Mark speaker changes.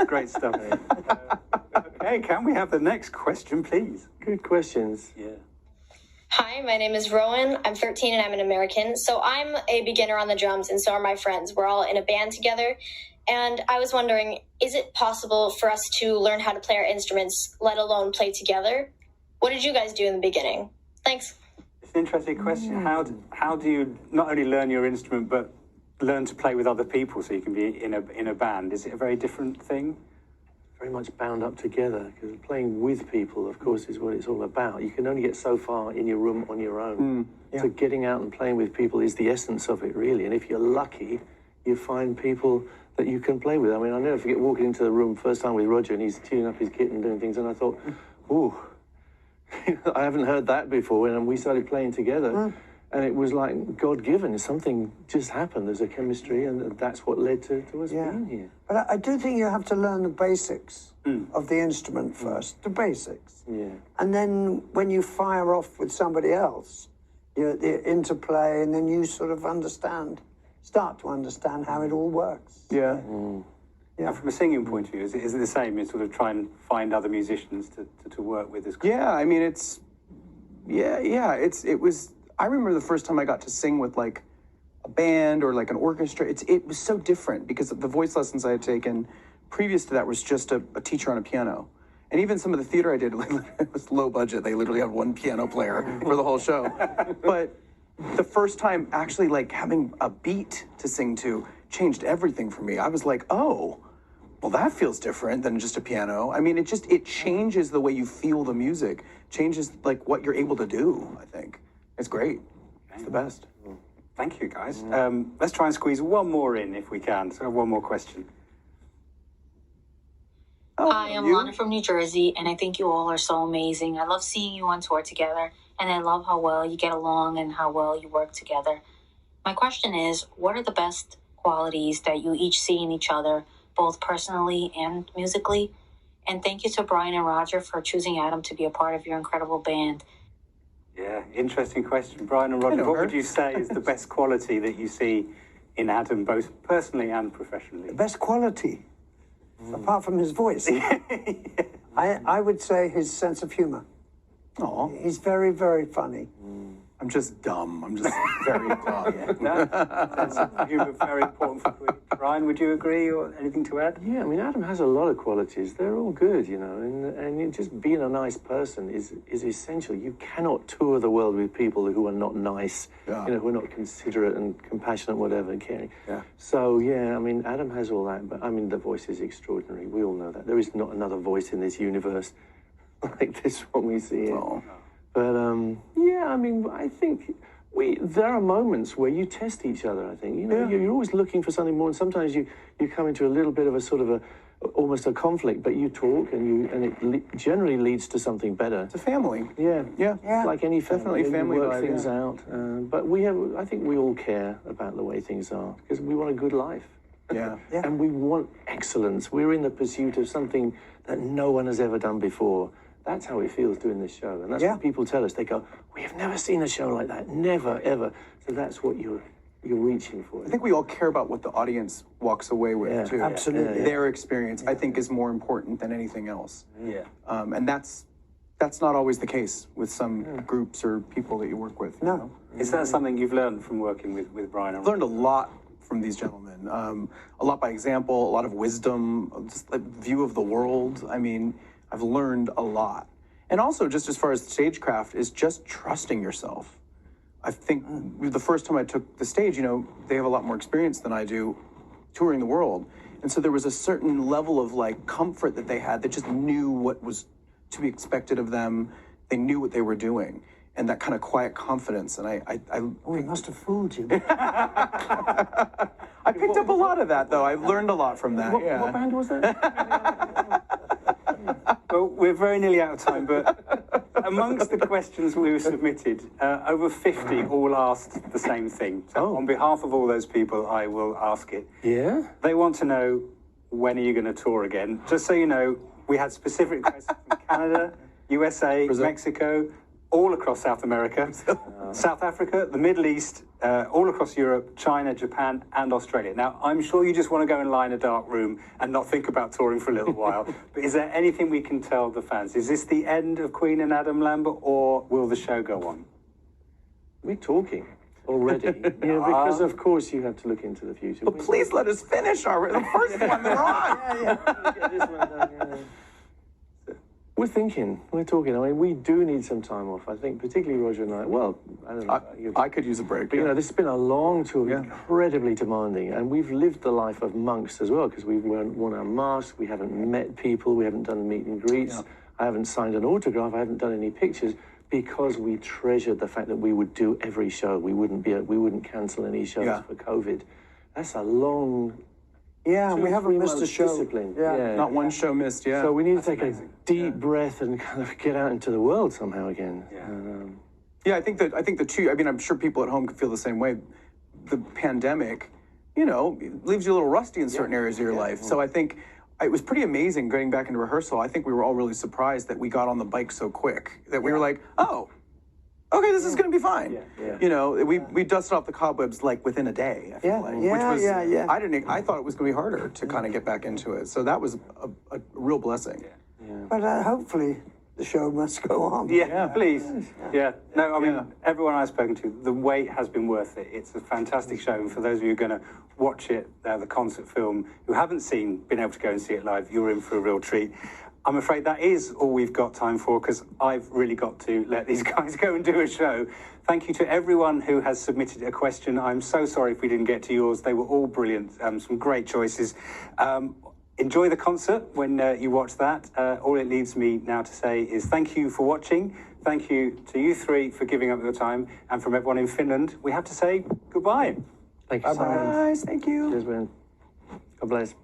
Speaker 1: Great stuff. Okay, can we have the next question, please?
Speaker 2: Good questions.
Speaker 1: Yeah.
Speaker 3: Hi, my name is Rowan. I'm 13 and I'm an American. So I'm a beginner on the drums, and so are my friends. We're all in a band together. And I was wondering, is it possible for us to learn how to play our instruments, let alone play together? What did you guys do in the beginning? Thanks.
Speaker 1: It's an interesting question. How do you not only learn your instrument, but learn to play with other people so you can be in a band? Is it a very different thing?
Speaker 2: Very much bound up together, because playing with people, of course, is what it's all about. You can only get so far in your room on your own. So getting out and playing with people is the essence of it, really. And if you're lucky, you find people that you can play with. I mean, I'll never forget walking into the room first time with Roger, and he's tuning up his kit and doing things, and I thought, ooh, I haven't heard that before. And we started playing together. And it was like God-given. Something just happened. There's a chemistry, and that's what led to us being here.
Speaker 4: But I do think you have to learn the basics of the instrument first, the basics.
Speaker 2: Yeah.
Speaker 4: And then when you fire off with somebody else, the interplay, and then you sort of start to understand how it all works.
Speaker 1: Yeah. And from a singing point of view, is it the same? You sort of try and find other musicians to work with as
Speaker 5: Yeah, I mean, it was... I remember the first time I got to sing with like a band or like an orchestra. It was so different because the voice lessons I had taken previous to that was just a teacher on a piano. And even some of the theater I did, like, it was low budget. They literally had one piano player for the whole show. But the first time actually like having a beat to sing to changed everything for me. I was like, oh, well, that feels different than just a piano. I mean, it changes the way you feel the music, changes like what you're able to do, I think. It's great. It's the best.
Speaker 1: Thank you, guys. Let's try and squeeze one more in if we can. So one more question.
Speaker 6: Hi, I'm Lana from New Jersey, and I think you all are so amazing. I love seeing you on tour together, and I love how well you get along and how well you work together. My question is, what are the best qualities that you each see in each other, both personally and musically? And thank you to Brian and Roger for choosing Adam to be a part of your incredible band.
Speaker 1: Yeah, interesting question. Brian and Roger, what would you say is the best quality that you see in Adam, both personally and professionally?
Speaker 4: The best quality, apart from his voice, I would say his sense of humor.
Speaker 5: Oh,
Speaker 4: He's very, very funny.
Speaker 5: I'm just dumb. I'm just very dumb.
Speaker 1: That's very important for you. Brian, would you agree or anything to add?
Speaker 2: Yeah, I mean, Adam has a lot of qualities. They're all good, you know, and just being a nice person is essential. You cannot tour the world with people who are not nice, you know, who are not considerate and compassionate, whatever, and caring. Yeah. So, yeah, I mean, Adam has all that, but, I mean, the voice is extraordinary. We all know that. There is not another voice in this universe like this one we see here.
Speaker 5: Oh.
Speaker 2: But, yeah, I mean, I think there are moments where you test each other, I think. You know, you're always looking for something more, and sometimes you come into a little bit of a sort of almost a conflict, but you talk, and it generally leads to something better.
Speaker 5: It's a family.
Speaker 2: Yeah.
Speaker 4: Yeah.
Speaker 2: Like any family.
Speaker 5: Definitely family
Speaker 2: we work
Speaker 5: vibe,
Speaker 2: things out. But I think we all care about the way things are, because we want a good life.
Speaker 5: Yeah.
Speaker 2: And we want excellence. We're in the pursuit of something that no one has ever done before. That's how it feels doing this show. And that's what people tell us. They go, we have never seen a show like that. Never, ever. So that's what you're reaching for.
Speaker 5: I think we all care about what the audience walks away with, too.
Speaker 4: Absolutely.
Speaker 5: Their experience, I think, is more important than anything else.
Speaker 1: Yeah.
Speaker 5: And that's not always the case with some groups or people that you work with.
Speaker 4: No.
Speaker 5: You know?
Speaker 1: Is that something you've learned from working with Brian and
Speaker 5: I've learned a lot from these gentlemen. A lot by example, a lot of wisdom, just a view of the world. I mean, I've learned a lot. And also, just as far as stagecraft, is just trusting yourself. I think the first time I took the stage, you know, they have a lot more experience than I do touring the world. And so there was a certain level of like comfort that they had that just knew what was to be expected of them. They knew what they were doing. And that kind of quiet confidence. And
Speaker 4: Oh, he must have fooled you.
Speaker 5: I picked up a lot of that, though. I've learned a lot from that.
Speaker 2: What band was that?
Speaker 1: Well, we're very nearly out of time, but amongst the questions we were submitted, over 50 all asked the same thing. So on behalf of all those people, I will ask it.
Speaker 2: Yeah?
Speaker 1: They want to know, when are you going to tour again? Just so you know, we had specific requests from Canada, USA, Mexico, all across South America, South Africa, the Middle East, all across Europe, China, Japan, and Australia. Now, I'm sure you just want to go and lie in a dark room and not think about touring for a little while, but is there anything we can tell the fans? Is this the end of Queen and Adam Lambert, or will the show go on?
Speaker 2: We're talking already. Because of course you have to look into the future.
Speaker 5: But please let us finish the first one that we're on.
Speaker 2: Get this one done, We're thinking, we're talking. I mean, we do need some time off. I think, particularly Roger and I. Well, I don't know.
Speaker 5: I could use a break.
Speaker 2: But you know, this has been a long tour, incredibly demanding, and we've lived the life of monks as well because we've worn our masks, we haven't met people, we haven't done meet and greets, I haven't signed an autograph, I haven't done any pictures because we treasured the fact that we would do every show. We wouldn't cancel any shows for COVID. That's a long.
Speaker 4: Yeah, we haven't missed a show.
Speaker 2: Discipline.
Speaker 4: Yeah.
Speaker 5: Not one show missed,
Speaker 2: So we need to take a deep breath and kind of get out into the world somehow again.
Speaker 5: Yeah, I think the two. I mean, I'm sure people at home can feel the same way. The pandemic, you know, leaves you a little rusty in certain areas of your life. So I think it was pretty amazing getting back into rehearsal. I think we were all really surprised that we got on the bike so quick. That we were like, oh, okay, this is going to be fine. You know, we dusted off the cobwebs like within a day. I feel like, which was, I thought it was going to be harder to kind of get back into it. So that was a real blessing.
Speaker 4: But hopefully the show must go on.
Speaker 1: Yeah, please. Yeah. No, I mean, everyone I've spoken to, the wait has been worth it. It's a fantastic show. And for those of you who are going to watch it, the concert film, who haven't been able to go and see it live, you're in for a real treat. I'm afraid that is all we've got time for because I've really got to let these guys go and do a show. Thank you to everyone who has submitted a question. I'm so sorry if we didn't get to yours. They were all brilliant. Some great choices. Enjoy the concert when you watch that. All it leaves me now to say is thank you for watching. Thank you to you three for giving up your time. And from everyone in Finland, we have to say goodbye.
Speaker 2: Thank you so much.
Speaker 5: Guys, thank you.
Speaker 2: Cheers, man. God bless.